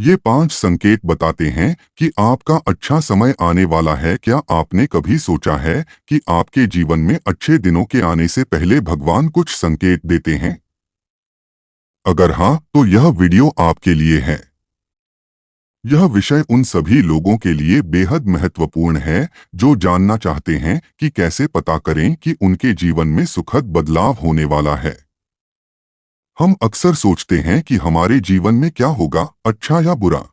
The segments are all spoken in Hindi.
ये 5 संकेत बताते हैं कि आपका अच्छा समय आने वाला है। क्या आपने कभी सोचा है कि आपके जीवन में अच्छे दिनों के आने से पहले भगवान कुछ संकेत देते हैं? अगर हाँ, तो यह वीडियो आपके लिए है। यह विषय उन सभी लोगों के लिए बेहद महत्वपूर्ण है जो जानना चाहते हैं कि कैसे पता करें कि उनके जीवन में सुखद बदलाव होने वाला है। हम अक्सर सोचते हैं कि हमारे जीवन में क्या होगा, अच्छा या बुरा।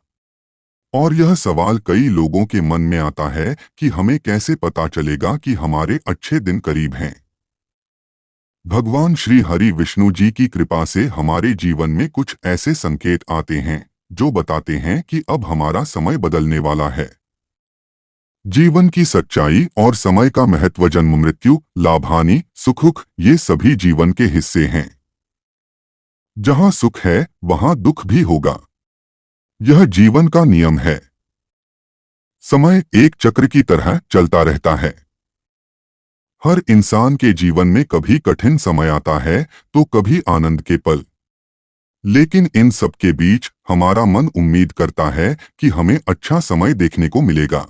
और यह सवाल कई लोगों के मन में आता है कि हमें कैसे पता चलेगा कि हमारे अच्छे दिन करीब हैं। भगवान श्री हरि विष्णु जी की कृपा से हमारे जीवन में कुछ ऐसे संकेत आते हैं जो बताते हैं कि अब हमारा समय बदलने वाला है। जीवन की सच्चाई और समय का महत्व, जन्म मृत्यु, लाभ हानि, सुख दुख, ये सभी जीवन के हिस्से हैं। जहां सुख है वहां दुख भी होगा। यह जीवन का नियम है। समय एक चक्र की तरह चलता रहता है। हर इंसान के जीवन में कभी कठिन समय आता है तो कभी आनंद के पल। लेकिन इन सब के बीच हमारा मन उम्मीद करता है कि हमें अच्छा समय देखने को मिलेगा।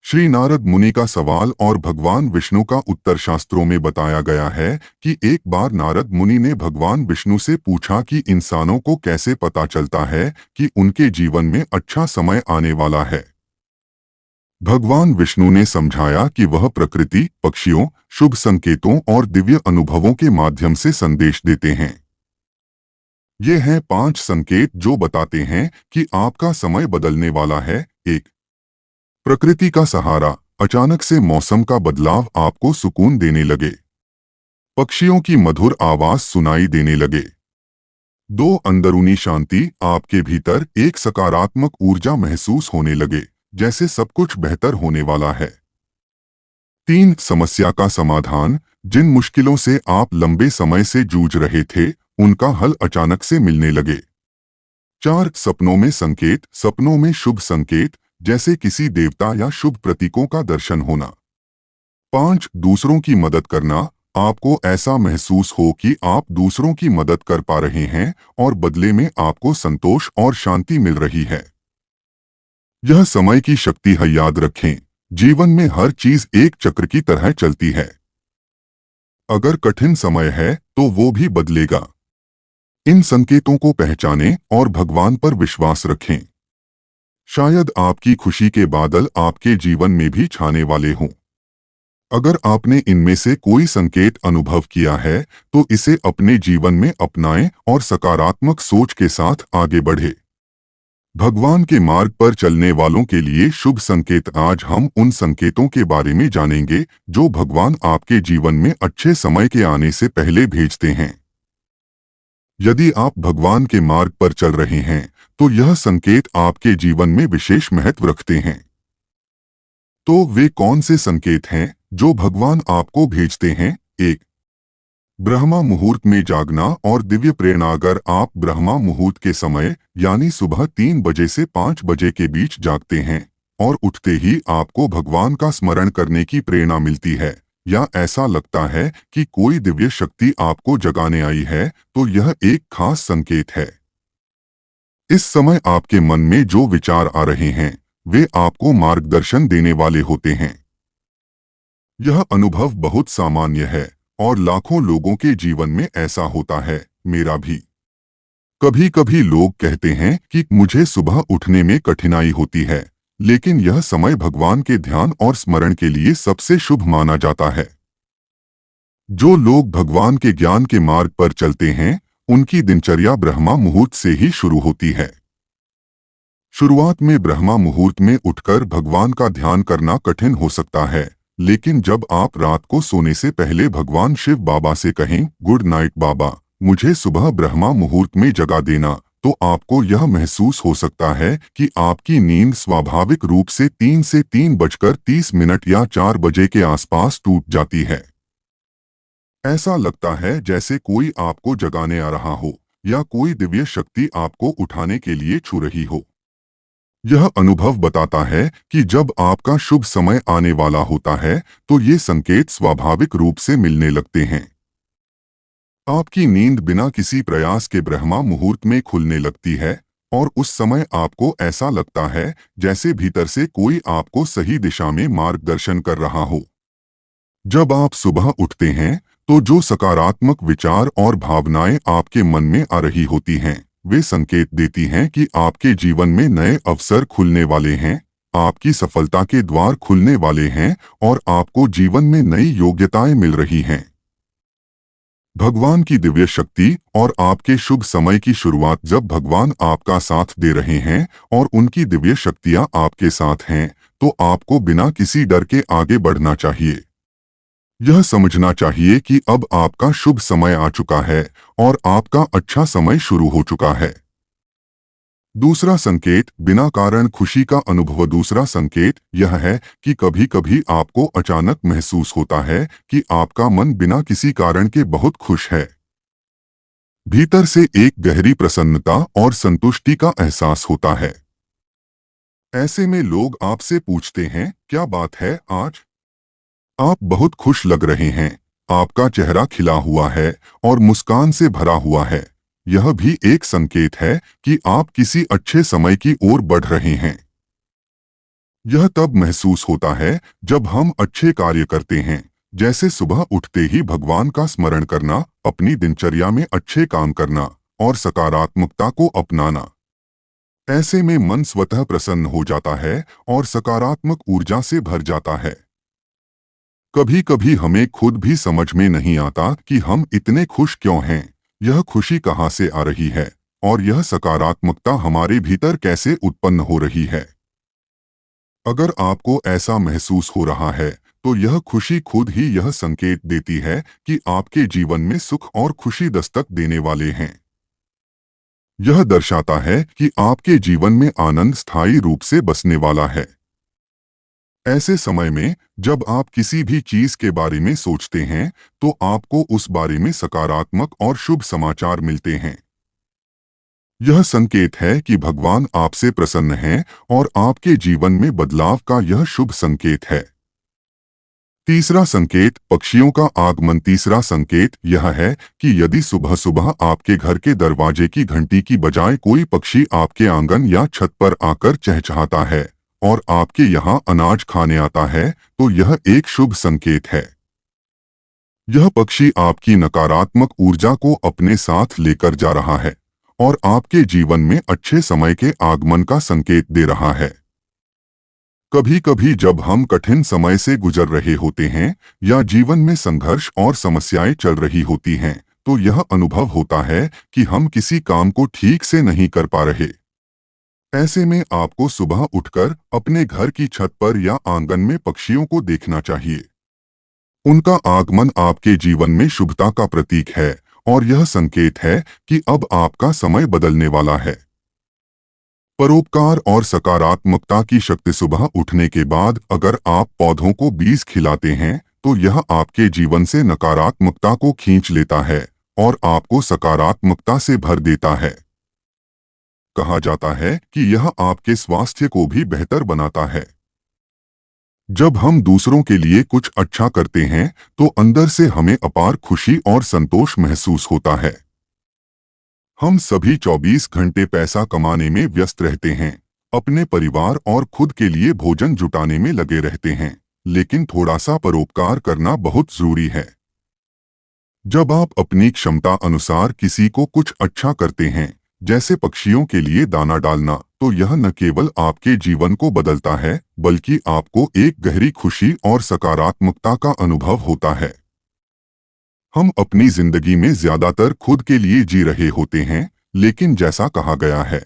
श्री नारद मुनि का सवाल और भगवान विष्णु का उत्तर शास्त्रों में बताया गया है कि एक बार नारद मुनि ने भगवान विष्णु से पूछा कि इंसानों को कैसे पता चलता है कि उनके जीवन में अच्छा समय आने वाला है। भगवान विष्णु ने समझाया कि वह प्रकृति, पक्षियों, शुभ संकेतों और दिव्य अनुभवों के माध्यम से संदेश देते हैं। ये हैं 5 संकेत जो बताते हैं कि आपका समय बदलने वाला है। 1. प्रकृति का सहारा, अचानक से मौसम का बदलाव आपको सुकून देने लगे। पक्षियों की मधुर आवाज सुनाई देने लगे। 2. अंदरूनी शांति, आपके भीतर एक सकारात्मक ऊर्जा महसूस होने लगे, जैसे सब कुछ बेहतर होने वाला है। 3. समस्या का समाधान, जिन मुश्किलों से आप लंबे समय से जूझ रहे थे, उनका हल अचानक से मिलने लगे। 4. सपनों में संकेत, सपनों में शुभ संकेत, जैसे किसी देवता या शुभ प्रतीकों का दर्शन होना। 5. दूसरों की मदद करना, आपको ऐसा महसूस हो कि आप दूसरों की मदद कर पा रहे हैं और बदले में आपको संतोष और शांति मिल रही है। यह समय की शक्ति है, याद रखें। जीवन में हर चीज एक चक्र की तरह चलती है। अगर कठिन समय है तो वो भी बदलेगा। इन संकेतों को पहचानें और भगवान पर विश्वास रखें। शायद आपकी खुशी के बादल आपके जीवन में भी छाने वाले हों। अगर आपने इनमें से कोई संकेत अनुभव किया है तो इसे अपने जीवन में अपनाएं और सकारात्मक सोच के साथ आगे बढ़े। भगवान के मार्ग पर चलने वालों के लिए शुभ संकेत। आज हम उन संकेतों के बारे में जानेंगे जो भगवान आपके जीवन में अच्छे समय के आने से पहले भेजते हैं। यदि आप भगवान के मार्ग पर चल रहे हैं तो यह संकेत आपके जीवन में विशेष महत्व रखते हैं। तो वे कौन से संकेत हैं जो भगवान आपको भेजते हैं? 1. ब्रह्मा मुहूर्त में जागना और दिव्य प्रेरणा। अगर आप ब्रह्मा मुहूर्त के समय यानी सुबह 3 बजे से 5 बजे के बीच जागते हैं और उठते ही आपको भगवान का स्मरण करने की प्रेरणा मिलती है या ऐसा लगता है कि कोई दिव्य शक्ति आपको जगाने आई है, तो यह एक खास संकेत है। इस समय आपके मन में जो विचार आ रहे हैं वे आपको मार्गदर्शन देने वाले होते हैं। यह अनुभव बहुत सामान्य है और लाखों लोगों के जीवन में ऐसा होता है, मेरा भी। कभी कभी लोग कहते हैं कि मुझे सुबह उठने में कठिनाई होती है, लेकिन यह समय भगवान के ध्यान और स्मरण के लिए सबसे शुभ माना जाता है। जो लोग भगवान के ज्ञान के मार्ग पर चलते हैं उनकी दिनचर्या ब्रह्मा मुहूर्त से ही शुरू होती है। शुरुआत में ब्रह्मा मुहूर्त में उठकर भगवान का ध्यान करना कठिन हो सकता है, लेकिन जब आप रात को सोने से पहले भगवान शिव बाबा से कहें, गुड नाइट बाबा, मुझे सुबह ब्रह्मा मुहूर्त में जगा देना, तो आपको यह महसूस हो सकता है कि आपकी नींद स्वाभाविक रूप से 3 से 3:30 या 4 बजे के आसपास टूट जाती है। ऐसा लगता है जैसे कोई आपको जगाने आ रहा हो या कोई दिव्य शक्ति आपको उठाने के लिए छू रही हो। यह अनुभव बताता है कि जब आपका शुभ समय आने वाला होता है तो ये संकेत स्वाभाविक रूप से मिलने लगते हैं। आपकी नींद बिना किसी प्रयास के ब्रह्मा मुहूर्त में खुलने लगती है और उस समय आपको ऐसा लगता है जैसे भीतर से कोई आपको सही दिशा में मार्गदर्शन कर रहा हो। जब आप सुबह उठते हैं तो जो सकारात्मक विचार और भावनाएं आपके मन में आ रही होती हैं, वे संकेत देती हैं कि आपके जीवन में नए अवसर खुलने वाले हैं, आपकी सफलता के द्वार खुलने वाले हैं और आपको जीवन में नई योग्यताएं मिल रही हैं। भगवान की दिव्य शक्ति और आपके शुभ समय की शुरुआत जब भगवान आपका साथ दे रहे हैं और उनकी दिव्य शक्तियां आपके साथ हैं, तो आपको बिना किसी डर के आगे बढ़ना चाहिए। यह समझना चाहिए कि अब आपका शुभ समय आ चुका है और आपका अच्छा समय शुरू हो चुका है। दूसरा संकेत, बिना कारण खुशी का अनुभव। दूसरा संकेत यह है कि कभी-कभी आपको अचानक महसूस होता है कि आपका मन बिना किसी कारण के बहुत खुश है। भीतर से एक गहरी प्रसन्नता और संतुष्टि का एहसास होता है। ऐसे में लोग आपसे पूछते हैं, क्या बात है आज? आप बहुत खुश लग रहे हैं, आपका चेहरा खिला हुआ है और मुस्कान से भरा हुआ है। यह भी एक संकेत है कि आप किसी अच्छे समय की ओर बढ़ रहे हैं। यह तब महसूस होता है जब हम अच्छे कार्य करते हैं, जैसे सुबह उठते ही भगवान का स्मरण करना, अपनी दिनचर्या में अच्छे काम करना और सकारात्मकता को अपनाना। ऐसे में मन स्वतः प्रसन्न हो जाता है और सकारात्मक ऊर्जा से भर जाता है। कभी कभी हमें खुद भी समझ में नहीं आता कि हम इतने खुश क्यों हैं, यह खुशी कहाँ से आ रही है और यह सकारात्मकता हमारे भीतर कैसे उत्पन्न हो रही है। अगर आपको ऐसा महसूस हो रहा है, तो यह खुशी खुद ही यह संकेत देती है कि आपके जीवन में सुख और खुशी दस्तक देने वाले हैं। यह दर्शाता है कि आपके जीवन में आनंद स्थायी रूप से बसने वाला है। ऐसे समय में जब आप किसी भी चीज के बारे में सोचते हैं, तो आपको उस बारे में सकारात्मक और शुभ समाचार मिलते हैं। यह संकेत है कि भगवान आपसे प्रसन्न हैं और आपके जीवन में बदलाव का यह शुभ संकेत है। तीसरा संकेत, पक्षियों का आगमन। तीसरा संकेत यह है कि यदि सुबह सुबह आपके घर के दरवाजे की घंटी की बजाय कोई पक्षी आपके आंगन या छत पर आकर चहचहाता है और आपके यहाँ अनाज खाने आता है, तो यह एक शुभ संकेत है। यह पक्षी आपकी नकारात्मक ऊर्जा को अपने साथ लेकर जा रहा है और आपके जीवन में अच्छे समय के आगमन का संकेत दे रहा है। कभी कभी जब हम कठिन समय से गुजर रहे होते हैं या जीवन में संघर्ष और समस्याएं चल रही होती हैं, तो यह अनुभव होता है कि हम किसी काम को ठीक से नहीं कर पा रहे। ऐसे में आपको सुबह उठकर अपने घर की छत पर या आंगन में पक्षियों को देखना चाहिए। उनका आगमन आपके जीवन में शुभता का प्रतीक है और यह संकेत है कि अब आपका समय बदलने वाला है। परोपकार और सकारात्मकता की शक्ति। सुबह उठने के बाद अगर आप पौधों को बीज खिलाते हैं, तो यह आपके जीवन से नकारात्मकता को खींच लेता है और आपको सकारात्मकता से भर देता है। कहा जाता है कि यह आपके स्वास्थ्य को भी बेहतर बनाता है। जब हम दूसरों के लिए कुछ अच्छा करते हैं, तो अंदर से हमें अपार खुशी और संतोष महसूस होता है। हम सभी 24 घंटे पैसा कमाने में व्यस्त रहते हैं, अपने परिवार और खुद के लिए भोजन जुटाने में लगे रहते हैं, लेकिन थोड़ा सा परोपकार करना बहुत जरूरी है। जब आप अपनी क्षमता अनुसार किसी को कुछ अच्छा करते हैं, जैसे पक्षियों के लिए दाना डालना, तो यह न केवल आपके जीवन को बदलता है, बल्कि आपको एक गहरी खुशी और सकारात्मकता का अनुभव होता है। हम अपनी जिंदगी में ज्यादातर खुद के लिए जी रहे होते हैं, लेकिन जैसा कहा गया है,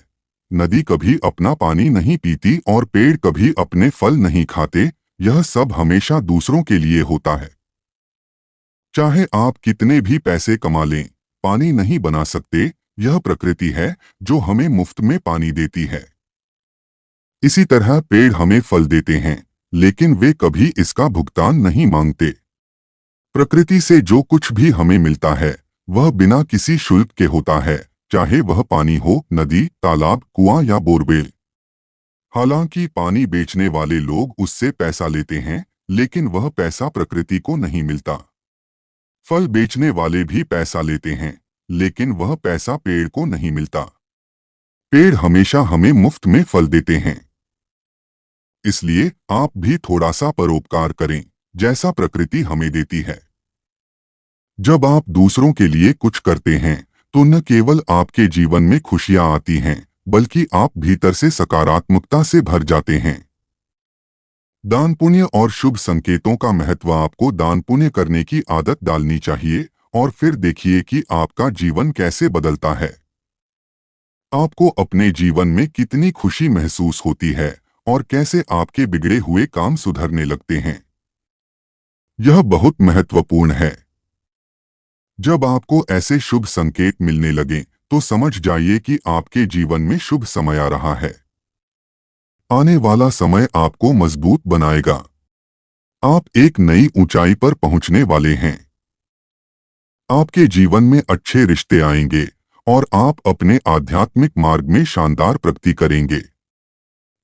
नदी कभी अपना पानी नहीं पीती और पेड़ कभी अपने फल नहीं खाते, यह सब हमेशा दूसरों के लिए होता है। चाहे आप कितने भी पैसे कमा लें, पानी नहीं बना सकते। यह प्रकृति है जो हमें मुफ्त में पानी देती है। इसी तरह पेड़ हमें फल देते हैं, लेकिन वे कभी इसका भुगतान नहीं मांगते। प्रकृति से जो कुछ भी हमें मिलता है, वह बिना किसी शुल्क के होता है, चाहे वह पानी हो, नदी, तालाब, कुआं या बोरवेल। हालांकि पानी बेचने वाले लोग उससे पैसा लेते हैं, लेकिन वह पैसा प्रकृति को नहीं मिलता। फल बेचने वाले भी पैसा लेते हैं, लेकिन वह पैसा पेड़ को नहीं मिलता। पेड़ हमेशा हमें मुफ्त में फल देते हैं, इसलिए आप भी थोड़ा सा परोपकार करें, जैसा प्रकृति हमें देती है। जब आप दूसरों के लिए कुछ करते हैं, तो न केवल आपके जीवन में खुशियां आती हैं, बल्कि आप भीतर से सकारात्मकता से भर जाते हैं। दान पुण्य और शुभ संकेतों का महत्व। आपको दान पुण्य करने की आदत डालनी चाहिए और फिर देखिए कि आपका जीवन कैसे बदलता है। आपको अपने जीवन में कितनी खुशी महसूस होती है और कैसे आपके बिगड़े हुए काम सुधरने लगते हैं। यह बहुत महत्वपूर्ण है। जब आपको ऐसे शुभ संकेत मिलने लगे, तो समझ जाइए कि आपके जीवन में शुभ समय आ रहा है। आने वाला समय आपको मजबूत बनाएगा। आप एक नई ऊंचाई पर पहुंचने वाले हैं। आपके जीवन में अच्छे रिश्ते आएंगे और आप अपने आध्यात्मिक मार्ग में शानदार प्रगति करेंगे।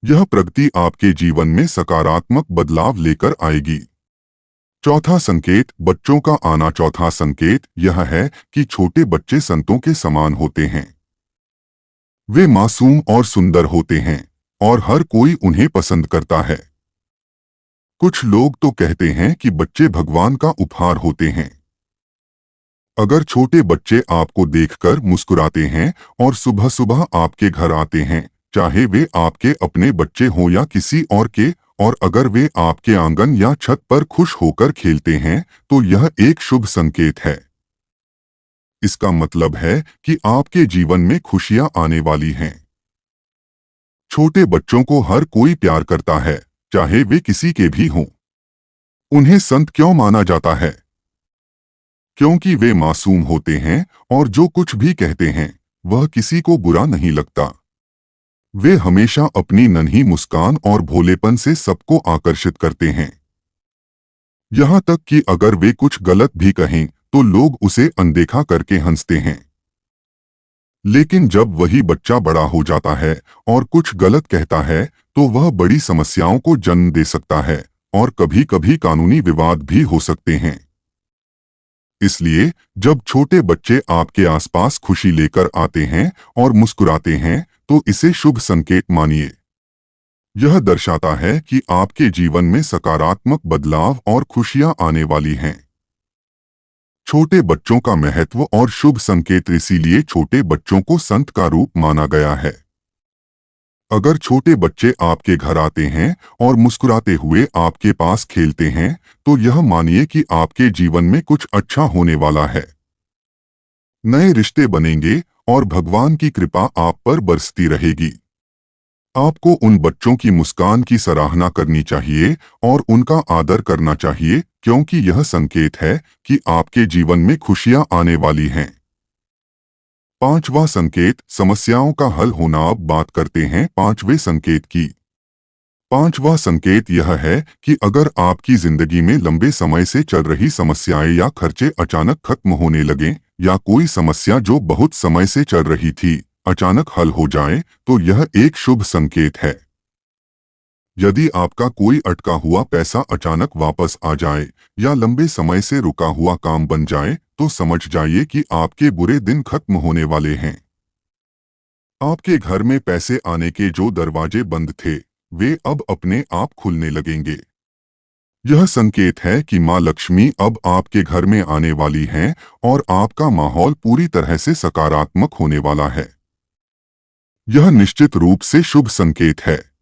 यह प्रगति आपके जीवन में सकारात्मक बदलाव लेकर आएगी। चौथा संकेत, बच्चों का आना। चौथा संकेत यह है कि छोटे बच्चे संतों के समान होते हैं। वे मासूम और सुंदर होते हैं और हर कोई उन्हें पसंद करता है। कुछ लोग तो कहते हैं कि बच्चे भगवान का उपहार होते हैं। अगर छोटे बच्चे आपको देखकर मुस्कुराते हैं और सुबह सुबह आपके घर आते हैं, चाहे वे आपके अपने बच्चे हों या किसी और के, और अगर वे आपके आंगन या छत पर खुश होकर खेलते हैं, तो यह एक शुभ संकेत है। इसका मतलब है कि आपके जीवन में खुशियां आने वाली हैं। छोटे बच्चों को हर कोई प्यार करता है, चाहे वे किसी के भी हों। उन्हें संत क्यों माना जाता है? क्योंकि वे मासूम होते हैं और जो कुछ भी कहते हैं, वह किसी को बुरा नहीं लगता। वे हमेशा अपनी नन्ही मुस्कान और भोलेपन से सबको आकर्षित करते हैं। यहाँ तक कि अगर वे कुछ गलत भी कहें, तो लोग उसे अनदेखा करके हंसते हैं। लेकिन जब वही बच्चा बड़ा हो जाता है और कुछ गलत कहता है, तो वह बड़ी समस्याओं को जन्म दे सकता है और कभी-कभी कानूनी विवाद भी हो सकते हैं। इसलिए जब छोटे बच्चे आपके आसपास खुशी लेकर आते हैं और मुस्कुराते हैं, तो इसे शुभ संकेत मानिए। यह दर्शाता है कि आपके जीवन में सकारात्मक बदलाव और खुशियां आने वाली हैं। छोटे बच्चों का महत्व और शुभ संकेत। इसीलिए छोटे बच्चों को संत का रूप माना गया है। अगर छोटे बच्चे आपके घर आते हैं और मुस्कुराते हुए आपके पास खेलते हैं, तो यह मानिए कि आपके जीवन में कुछ अच्छा होने वाला है। नए रिश्ते बनेंगे और भगवान की कृपा आप पर बरसती रहेगी। आपको उन बच्चों की मुस्कान की सराहना करनी चाहिए और उनका आदर करना चाहिए, क्योंकि यह संकेत है कि आपके जीवन में खुशियां आने वाली हैं। पांचवा संकेत, समस्याओं का हल होना। अब बात करते हैं पांचवें संकेत की। पांचवा संकेत यह है कि अगर आपकी जिंदगी में लंबे समय से चल रही समस्याएं या खर्चे अचानक खत्म होने लगें, या कोई समस्या जो बहुत समय से चल रही थी अचानक हल हो जाए, तो यह एक शुभ संकेत है। यदि आपका कोई अटका हुआ पैसा अचानक वापस आ जाए या लंबे समय से रुका हुआ काम बन जाए, तो समझ जाइए कि आपके बुरे दिन खत्म होने वाले हैं। आपके घर में पैसे आने के जो दरवाजे बंद थे, वे अब अपने आप खुलने लगेंगे। यह संकेत है कि माँ लक्ष्मी अब आपके घर में आने वाली हैं और आपका माहौल पूरी तरह से सकारात्मक होने वाला है। यह निश्चित रूप से शुभ संकेत है।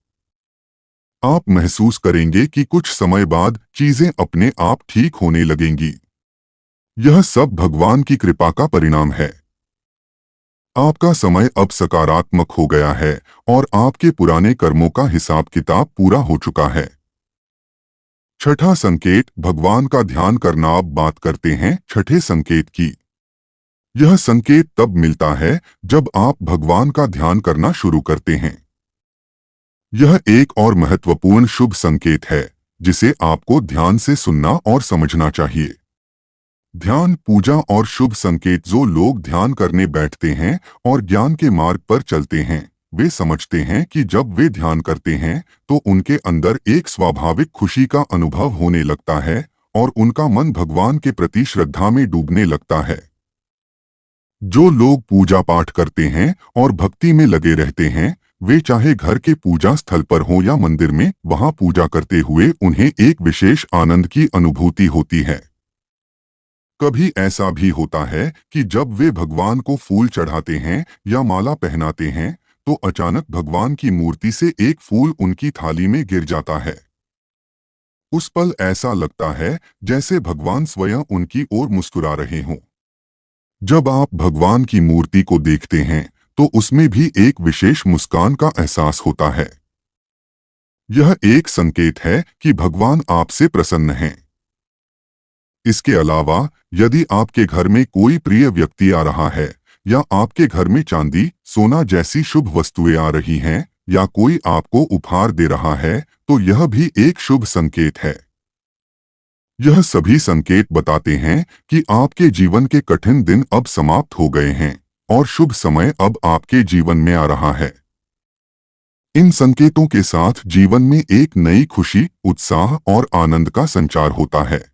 आप महसूस करेंगे कि कुछ समय बाद चीजें अपने आप ठीक होने लगेंगी। यह सब भगवान की कृपा का परिणाम है। आपका समय अब सकारात्मक हो गया है और आपके पुराने कर्मों का हिसाब किताब पूरा हो चुका है। छठा संकेत, भगवान का ध्यान करना। अब बात करते हैं छठे संकेत की। यह संकेत तब मिलता है जब आप भगवान का ध्यान करना शुरू करते हैं। यह एक और महत्वपूर्ण शुभ संकेत है, जिसे आपको ध्यान से सुनना और समझना चाहिए। ध्यान, पूजा और शुभ संकेत। जो लोग ध्यान करने बैठते हैं और ज्ञान के मार्ग पर चलते हैं, वे समझते हैं कि जब वे ध्यान करते हैं, तो उनके अंदर एक स्वाभाविक खुशी का अनुभव होने लगता है और उनका मन भगवान के प्रति श्रद्धा में डूबने लगता है। जो लोग पूजा पाठ करते हैं और भक्ति में लगे रहते हैं, वे चाहे घर के पूजा स्थल पर हो या मंदिर में, वहां पूजा करते हुए उन्हें एक विशेष आनंद की अनुभूति होती है। कभी ऐसा भी होता है कि जब वे भगवान को फूल चढ़ाते हैं या माला पहनाते हैं, तो अचानक भगवान की मूर्ति से एक फूल उनकी थाली में गिर जाता है। उस पल ऐसा लगता है जैसे भगवान स्वयं उनकी ओर मुस्कुरा रहे हों। जब आप भगवान की मूर्ति को देखते हैं, तो उसमें भी एक विशेष मुस्कान का एहसास होता है। यह एक संकेत है कि भगवान आपसे प्रसन्न हैं। इसके अलावा, यदि आपके घर में कोई प्रिय व्यक्ति आ रहा है, या आपके घर में चांदी, सोना जैसी शुभ वस्तुएं आ रही हैं, या कोई आपको उपहार दे रहा है, तो यह भी एक शुभ संकेत है। यह सभी संकेत बताते हैं कि आपके जीवन के कठिन दिन अब समाप्त हो गए हैं और शुभ समय अब आपके जीवन में आ रहा है। इन संकेतों के साथ जीवन में एक नई खुशी, उत्साह और आनंद का संचार होता है।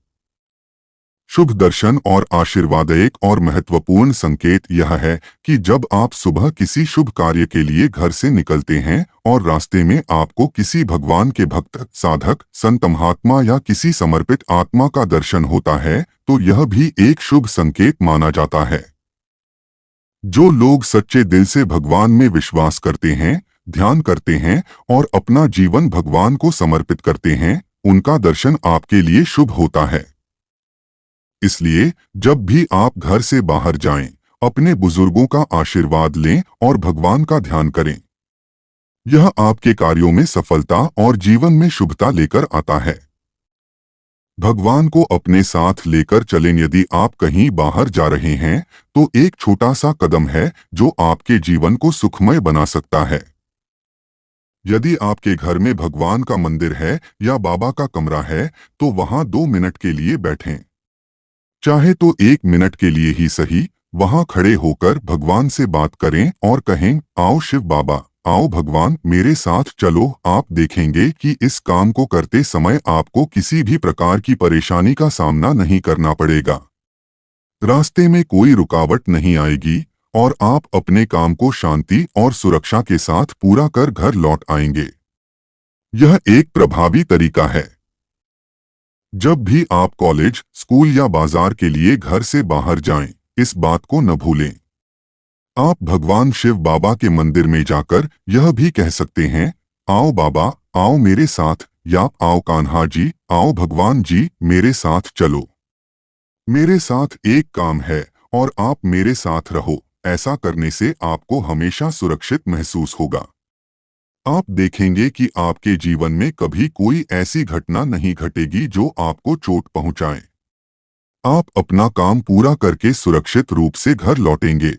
शुभ दर्शन और आशीर्वाद। एक और महत्वपूर्ण संकेत यह है कि जब आप सुबह किसी शुभ कार्य के लिए घर से निकलते हैं और रास्ते में आपको किसी भगवान के भक्त, साधक, संत महात्मा या किसी समर्पित आत्मा का दर्शन होता है, तो यह भी एक शुभ संकेत माना जाता है। जो लोग सच्चे दिल से भगवान में विश्वास करते हैं, ध्यान करते हैं और अपना जीवन भगवान को समर्पित करते हैं, उनका दर्शन आपके लिए शुभ होता है। इसलिए जब भी आप घर से बाहर जाएं, अपने बुजुर्गों का आशीर्वाद लें और भगवान का ध्यान करें। यह आपके कार्यों में सफलता और जीवन में शुभता लेकर आता है। भगवान को अपने साथ लेकर चलें। यदि आप कहीं बाहर जा रहे हैं, तो एक छोटा सा कदम है जो आपके जीवन को सुखमय बना सकता है। यदि आपके घर में भगवान का मंदिर है या बाबा का कमरा है, तो वहां 2 मिनट के लिए बैठें। चाहे तो 1 मिनट के लिए ही सही, वहां खड़े होकर भगवान से बात करें और कहें, आओ शिव बाबा, आओ भगवान, मेरे साथ चलो। आप देखेंगे कि इस काम को करते समय आपको किसी भी प्रकार की परेशानी का सामना नहीं करना पड़ेगा। रास्ते में कोई रुकावट नहीं आएगी और आप अपने काम को शांति और सुरक्षा के साथ पूरा कर घर लौट आएंगे। यह एक प्रभावी तरीका है। जब भी आप कॉलेज, स्कूल या बाजार के लिए घर से बाहर जाएं, इस बात को न भूलें। आप भगवान शिव बाबा के मंदिर में जाकर यह भी कह सकते हैं, आओ बाबा, आओ मेरे साथ, या आओ कान्हा जी, आओ भगवान जी, मेरे साथ चलो। मेरे साथ एक काम है और आप मेरे साथ रहो। ऐसा करने से आपको हमेशा सुरक्षित महसूस होगा। आप देखेंगे कि आपके जीवन में कभी कोई ऐसी घटना नहीं घटेगी जो आपको चोट पहुंचाए। आप अपना काम पूरा करके सुरक्षित रूप से घर लौटेंगे।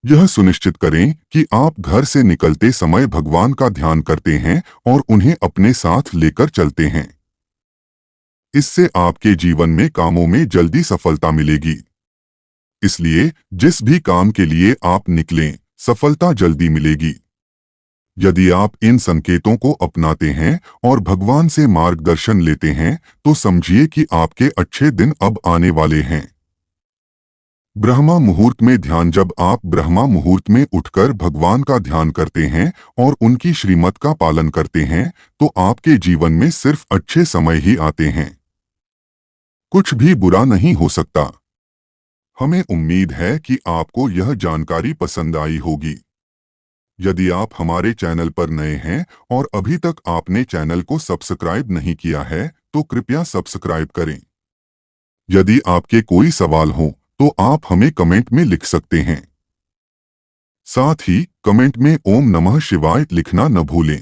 यह सुनिश्चित करें कि आप घर से निकलते समय भगवान का ध्यान करते हैं और उन्हें अपने साथ लेकर चलते हैं। इससे आपके जीवन में कामों में जल्दी सफलता मिलेगी। इसलिए जिस भी काम के लिए आप निकलें, सफलता जल्दी मिलेगी। यदि आप इन संकेतों को अपनाते हैं और भगवान से मार्गदर्शन लेते हैं, तो समझिए कि आपके अच्छे दिन अब आने वाले हैं। ब्रह्मा मुहूर्त में ध्यान। जब आप ब्रह्मा मुहूर्त में उठकर भगवान का ध्यान करते हैं और उनकी श्रीमत का पालन करते हैं, तो आपके जीवन में सिर्फ अच्छे समय ही आते हैं। कुछ भी बुरा नहीं हो सकता। हमें उम्मीद है कि आपको यह जानकारी पसंद आई होगी। यदि आप हमारे चैनल पर नए हैं और अभी तक आपने चैनल को सब्सक्राइब नहीं किया है, तो कृपया सब्सक्राइब करें। यदि आपके कोई सवाल हो, तो आप हमें कमेंट में लिख सकते हैं। साथ ही कमेंट में ओम नमः शिवाय लिखना न भूलें।